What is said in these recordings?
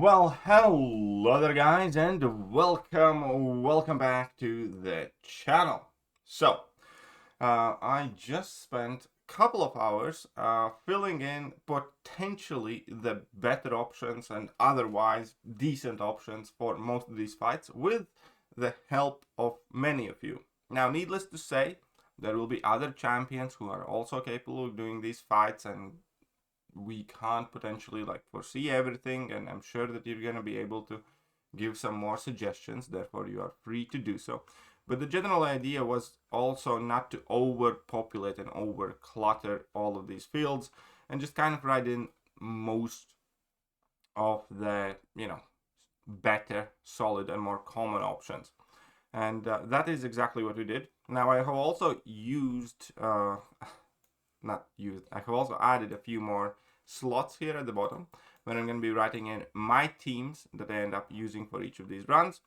Well, hello there guys, and welcome back to the channel. So, I just spent a couple of hours filling in potentially the better options and otherwise decent options for most of these fights with the help of many of you. Now, needless to say, there will be other champions who are also capable of doing these fights, and we can't potentially foresee everything, and I'm sure that you're going to be able to give some more suggestions, therefore you are free to do so. But the general idea was also not to overpopulate and over clutter all of these fields, and just kind of write in most of the better, solid, and more common options. And that is exactly what we did. Now I have also I have also added a few more slots here at the bottom where I'm going to be writing in my teams that I end up using for each of these runs,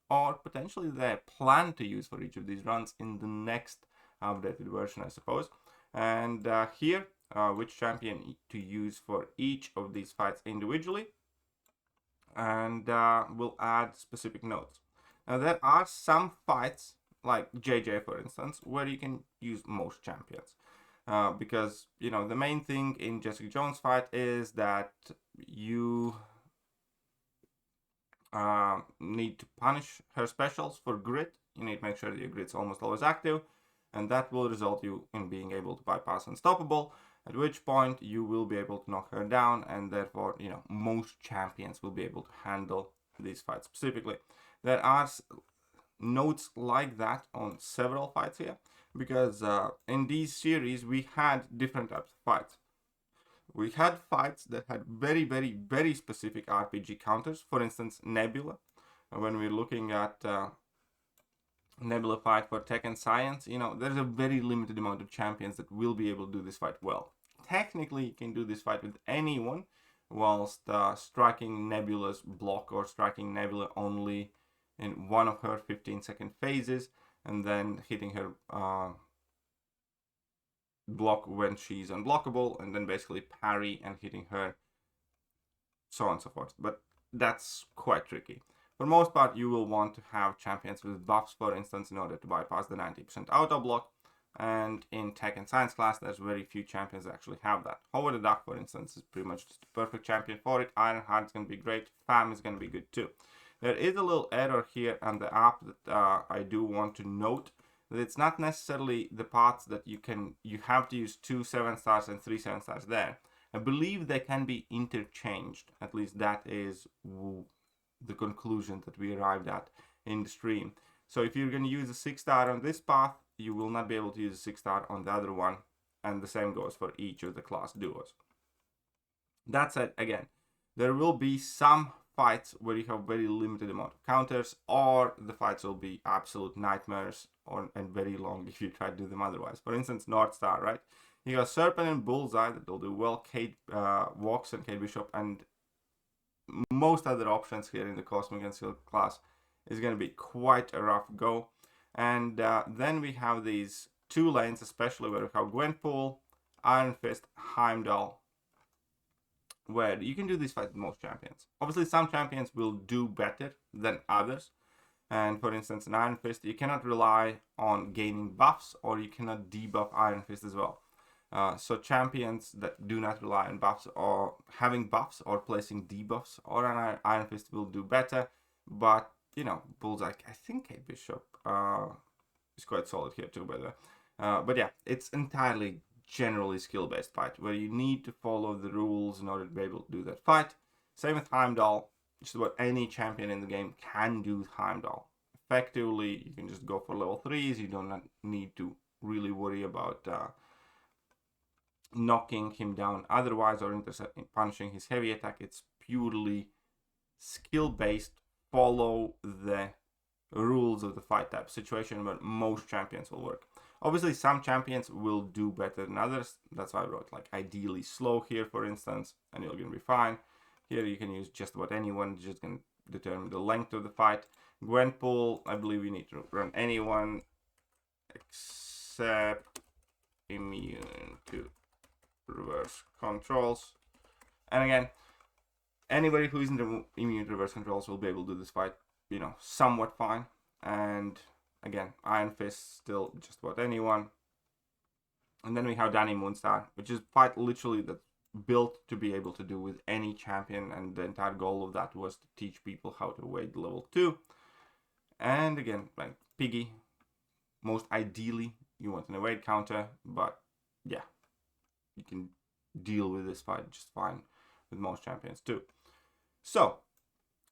or potentially that I plan to use for each of these runs in the next updated version, I suppose. And here, which champion to use for each of these fights individually, and we'll add specific notes. Now there are some fights, like JJ for instance, where you can use most champions. Because, the main thing in Jessica Jones' fight is that you need to punish her specials for grit. You need to make sure that your grit's almost always active, and that will result you in being able to bypass Unstoppable, at which point you will be able to knock her down, and therefore, most champions will be able to handle these fights specifically. There are notes like that on several fights here, because in these series we had different types of fights. We had fights that had very, very, very specific RPG counters. For instance, Nebula. When we're looking at Nebula fight for Tech and Science, there's a very limited amount of champions that will be able to do this fight well. Technically, you can do this fight with anyone, whilst striking Nebula's block or striking Nebula only in one of her 15-second phases, and then hitting her block when she's unblockable, and then basically parry and hitting her, so on and so forth. But that's quite tricky. For the most part, you will want to have champions with buffs, for instance, in order to bypass the 90% auto block. And in Tech and Science class, there's very few champions that actually have that. Howard the Duck, for instance, is pretty much just a perfect champion for it. Ironheart is going to be great. Fam is going to be good too. There is a little error here on the app that I do want to note, that it's not necessarily the paths that you have to use 2 7-stars and 3 7-stars there. I believe they can be interchanged. At least that is the conclusion that we arrived at in the stream. So if you're going to use a 6-star on this path, you will not be able to use a 6-star on the other one, and the same goes for each of the class duos. That said, again, there will be some fights where you have very limited amount of counters, or the fights will be absolute nightmares and very long if you try to do them otherwise. For instance, North Star, right? You got Serpent and Bullseye that will do well, Kate Walks and Kate Bishop, and most other options here in the Cosmic and Silk class is going to be quite a rough go. And then we have these 2 lanes, especially where we have Gwenpool, Iron Fist, Heimdall, where you can do this fight with most champions. Obviously, some champions will do better than others. And for instance, in Iron Fist, you cannot rely on gaining buffs, or you cannot debuff Iron Fist as well. So champions that do not rely on buffs, or having buffs, or placing debuffs or an Iron Fist will do better. But, Bullseye, I think Kate Bishop is quite solid here too, by the way. But yeah, it's entirely generally skill-based fight, where you need to follow the rules in order to be able to do that fight. Same with Heimdall. Just about any champion in the game can do Heimdall. Effectively, you can just go for level 3s. You do not need to really worry about knocking him down otherwise, or punishing his heavy attack. It's purely skill-based, follow the rules of the fight type situation, where most champions will work. Obviously, some champions will do better than others. That's why I wrote ideally slow here, for instance, and you're going to be fine. Here you can use just about anyone, just going to determine the length of the fight. Gwenpool, I believe you need to run anyone except immune to reverse controls. And again, anybody who isn't immune to reverse controls will be able to do this fight, you know, somewhat fine. And again, Iron Fist still just about anyone. And then we have Danny Moonstar, which is fight literally that's built to be able to do with any champion, and the entire goal of that was to teach people how to wade level 2. And again, like Piggy, most ideally you want an evade counter, but yeah, you can deal with this fight just fine with most champions too. So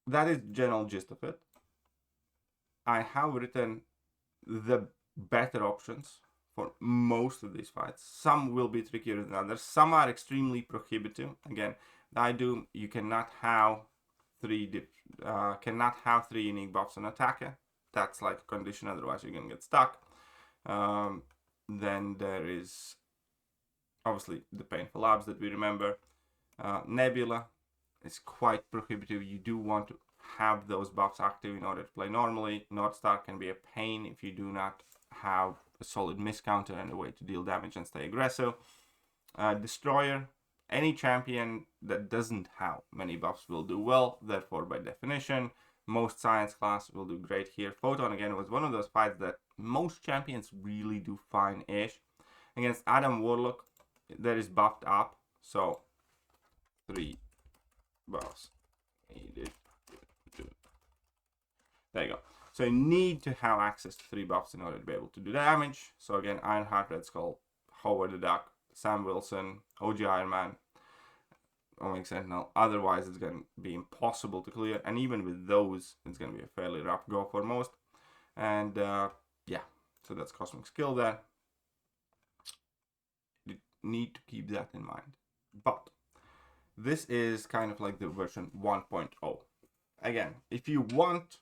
that is the general gist of it. I have written the better options for most of these fights. Some will be trickier than others. Some are extremely prohibitive. Again, Doom, you cannot have three unique buffs on attacker. That's like a condition, otherwise you're gonna get stuck. Then there is obviously the painful labs that we remember. Nebula is quite prohibitive. You do want to have those buffs active in order to play normally. Northstar can be a pain if you do not have a solid miss counter and a way to deal damage and stay aggressive. Destroyer, any champion that doesn't have many buffs will do well, therefore by definition most science class will do great here. Photon again was one of those fights that most champions really do fine-ish. Against Adam Warlock there is buffed up, so 3 buffs needed. There you go. So you need to have access to 3 buffs in order to be able to do damage. So again, Ironheart, Red Skull, Howard the Duck, Sam Wilson, OG Iron Man, Omega Sentinel. Otherwise, it's going to be impossible to clear. And even with those, it's going to be a fairly rough go for most. And yeah, so that's Cosmic Skill there. You need to keep that in mind. But this is kind of like the version 1.0. Again, if you want,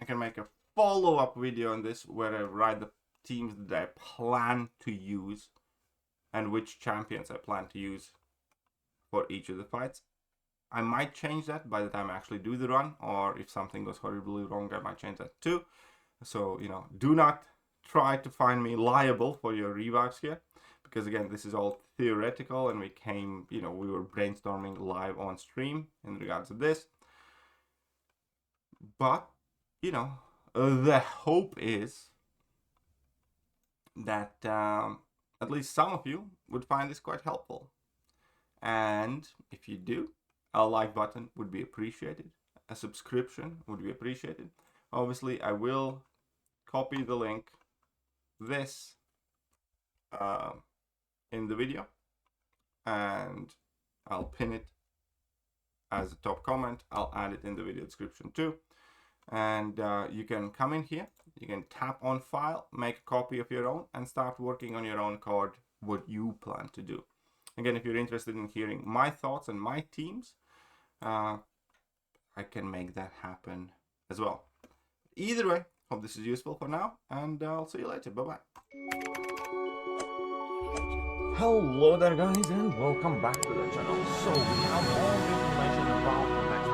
I can make a follow-up video on this where I write the teams that I plan to use and which champions I plan to use for each of the fights. I might change that by the time I actually do the run, or if something goes horribly wrong, I might change that too. So, you know, do not try to find me liable for your revives here, because again, this is all theoretical and we were brainstorming live on stream in regards to this. But you know, the hope is that at least some of you would find this quite helpful. And if you do, a like button would be appreciated. A subscription would be appreciated. Obviously, I will copy the link, this, in the video. And I'll pin it as a top comment. I'll add it in the video description too. And you can come in here, you can tap on file, make a copy of your own, and start working on your own card what you plan to do. Again, if you're interested in hearing my thoughts and my teams, I can make that happen as well. Either way, hope this is useful for now, and I'll see you later. Bye-bye. Hello there guys, and welcome back to the channel. So we have all the information about the